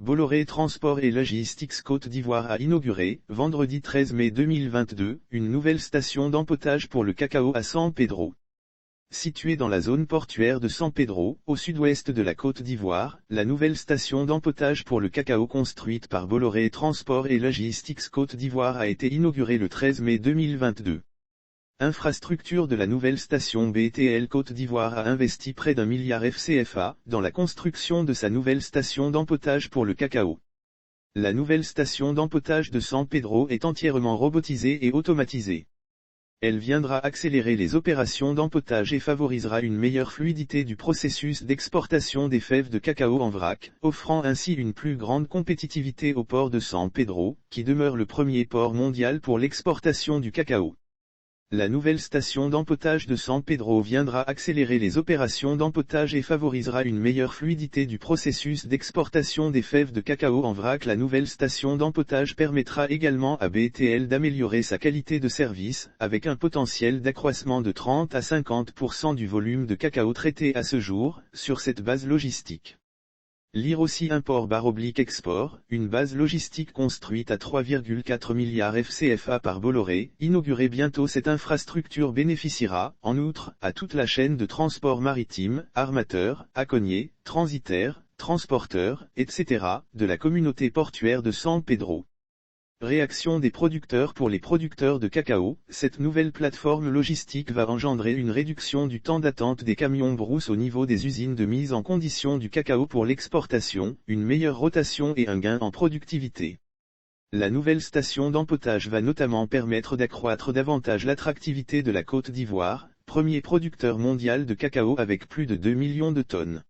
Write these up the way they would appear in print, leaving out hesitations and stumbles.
Bolloré Transport et Logistics Côte d'Ivoire a inauguré, vendredi 13 mai 2022, une nouvelle station d'empotage pour le cacao à San Pedro. Située dans la zone portuaire de San Pedro, au sud-ouest de la Côte d'Ivoire, la nouvelle station d'empotage pour le cacao construite par Bolloré Transport et Logistics Côte d'Ivoire a été inaugurée le 13 mai 2022. Infrastructure de la nouvelle station BTL Côte d'Ivoire a investi près d'1 milliard FCFA dans la construction de sa nouvelle station d'empotage pour le cacao. La nouvelle station d'empotage de San Pedro est entièrement robotisée et automatisée. Elle viendra accélérer les opérations d'empotage et favorisera une meilleure fluidité du processus d'exportation des fèves de cacao en vrac, offrant ainsi une plus grande compétitivité au port de San Pedro, qui demeure le premier port mondial pour l'exportation du cacao. La nouvelle station d'empotage de San Pedro viendra accélérer les opérations d'empotage et favorisera une meilleure fluidité du processus d'exportation des fèves de cacao en vrac. La nouvelle station d'empotage permettra également à BTL d'améliorer sa qualité de service, avec un potentiel d'accroissement de 30 à 50% du volume de cacao traité à ce jour, sur cette base logistique. Lire aussi import/export, une base logistique construite à 3,4 milliards FCFA par Bolloré, inaugurée bientôt. Cette infrastructure bénéficiera, en outre, à toute la chaîne de transport maritime, armateurs, haconniers, transitaires, transporteurs, etc., de la communauté portuaire de San Pedro. Réaction des producteurs. Pour les producteurs de cacao, cette nouvelle plateforme logistique va engendrer une réduction du temps d'attente des camions brousses au niveau des usines de mise en condition du cacao pour l'exportation, une meilleure rotation et un gain en productivité. La nouvelle station d'empotage va notamment permettre d'accroître davantage l'attractivité de la Côte d'Ivoire, premier producteur mondial de cacao avec plus de 2 millions de tonnes.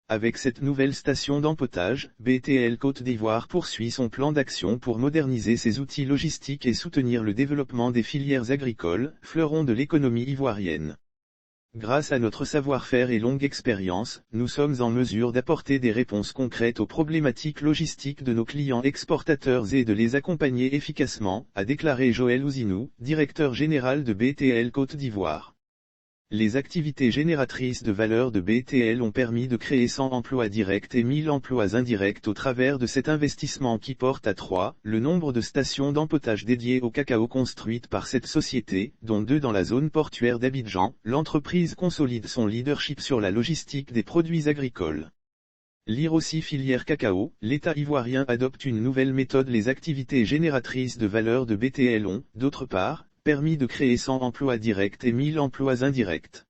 Avec cette nouvelle station d'empotage, BTL Côte d'Ivoire poursuit son plan d'action pour moderniser ses outils logistiques et soutenir le développement des filières agricoles, fleurons de l'économie ivoirienne. Grâce à notre savoir-faire et longue expérience, nous sommes en mesure d'apporter des réponses concrètes aux problématiques logistiques de nos clients exportateurs et de les accompagner efficacement, a déclaré Joël Ouzinou, directeur général de BTL Côte d'Ivoire. Les activités génératrices de valeur de BTL ont permis de créer 100 emplois directs et 1000 emplois indirects au travers de cet investissement qui porte à 3 le nombre de stations d'empotage dédiées au cacao construites par cette société, dont 2 dans la zone portuaire d'Abidjan. L'entreprise consolide son leadership sur la logistique des produits agricoles. Lire aussi filière cacao, l'État ivoirien adopte une nouvelle méthode. Les activités génératrices de valeur de BTL ont, d'autre part, permis de créer 100 emplois directs et 1000 emplois indirects.